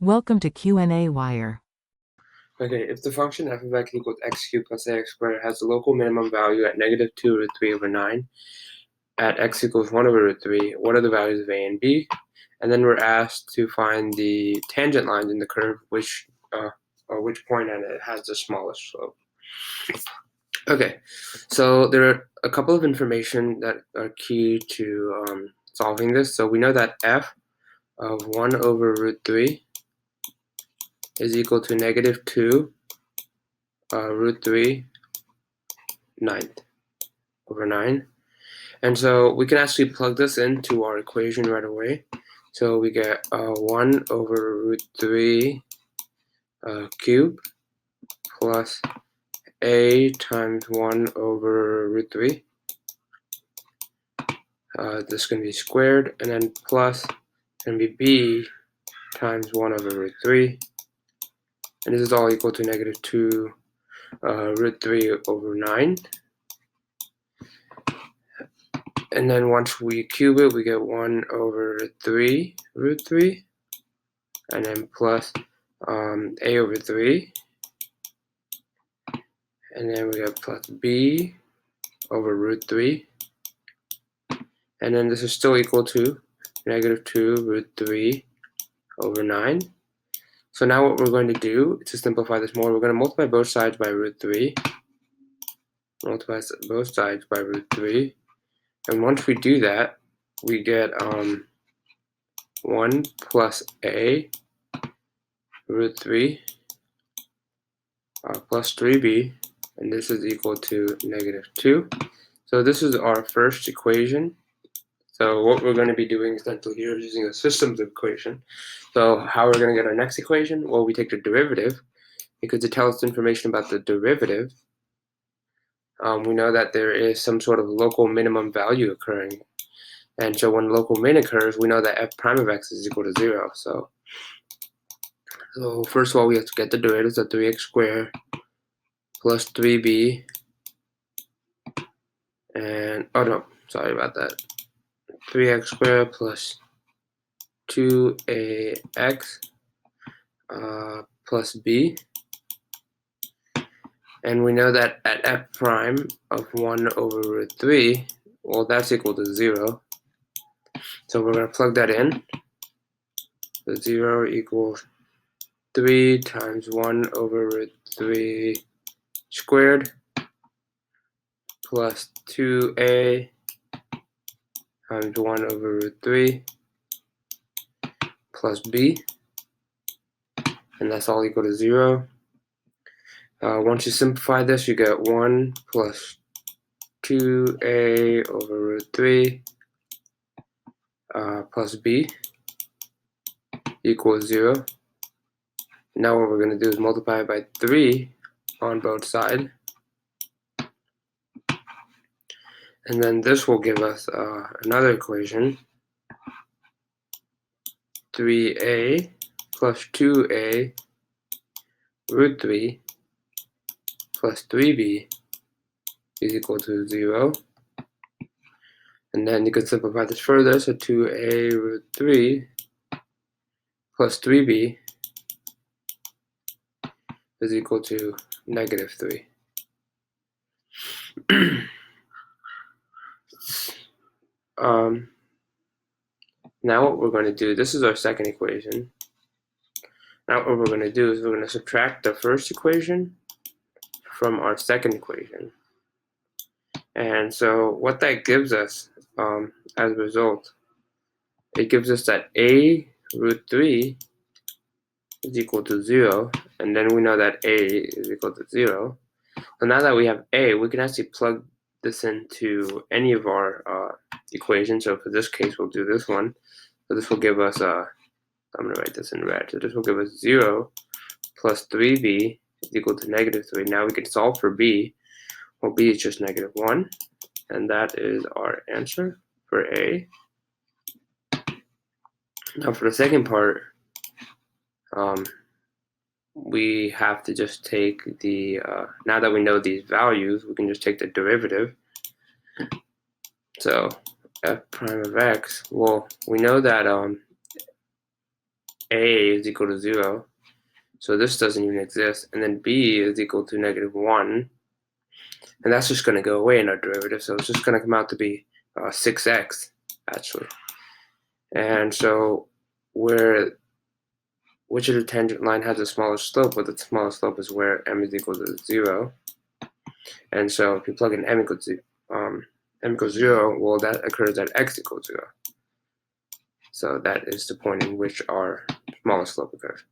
Welcome to qnawire. Okay, if the function f of x equals x cubed plus ax squared has a local minimum value at -2 root 3 over 9, at x equals 1 over root 3, what are the values of a and b? And then we're asked to find the tangent lines in the curve, which point and it has the smallest slope. Okay, so there are a couple of information that are key to solving this. So we know that f of 1 over root 3 is equal to -2 root 3 ninth over 9. And so we can actually plug this into our equation right away. So we get 1 over root 3 cubed plus a times 1 over root 3. This is going to be squared, and then plus going to be b times 1 over root 3. And this is all equal to -2 root 3 over 9. And then once we cube it, we get 1 over 3 root 3, and then plus a over 3, and then we get plus b over root 3, and then this is still equal to -2 root 3 over 9. So now what we're going to do to simplify this more, we're going to multiply both sides by root 3, multiply both sides by root 3, and once we do that, we get 1 plus a root 3 plus 3b, and this is equal to -2. So this is our first equation. So what we're going to be doing essentially here is using a systems equation. So how we're going to get our next equation? Well, we take the derivative, because to tell us information about the derivative, we know that there is some sort of local minimum value occurring. And so when local min occurs, we know that f prime of x is equal to 0. So first of all, we have to get the derivatives of 3x squared plus 3b, and, oh no, sorry about that, 3x squared plus 2ax plus b. And we know that at f prime of 1 over root 3, well, that's equal to 0. So we're going to plug that in. So 0 equals 3 times 1 over root 3 squared plus 2a times 1 over root 3 plus b. And that's all equal to 0. Once you simplify this, you get 1 plus 2a over root 3 plus b equals 0. Now what we're going to do is multiply it by 3 on both sides. And then this will give us another equation, 3a plus 2a root 3 plus 3b is equal to 0. And then you can simplify this further, so 2a root 3 plus 3b is equal to -3. Now what we're going to do, this is our second equation. Now what we're going to do is we're going to subtract the first equation from our second equation. And so what that gives us as a result, it gives us that a root 3 is equal to 0, and then we know that a is equal to 0. So now that we have a, we can actually plug this into any of our equations. So for this case, we'll do this one. So this will give us, I'm going to write this in red. So this will give us 0 plus 3b is equal to -3. Now we can solve for b. Well, b is just -1. And that is our answer for A. Now for the second part, we have to just take the, now that we know these values, we can just take the derivative. So f prime of x, well, we know that A is equal to 0, so this doesn't even exist, and then B is equal to -1, and that's just going to go away in our derivative, so it's just going to come out to be 6x, actually. And so which of the tangent line has the smallest slope? Well, the smallest slope is where m is equal to 0. And so if you plug in m equals 0, well, that occurs at x equals 0. So that is the point in which our smallest slope occurs.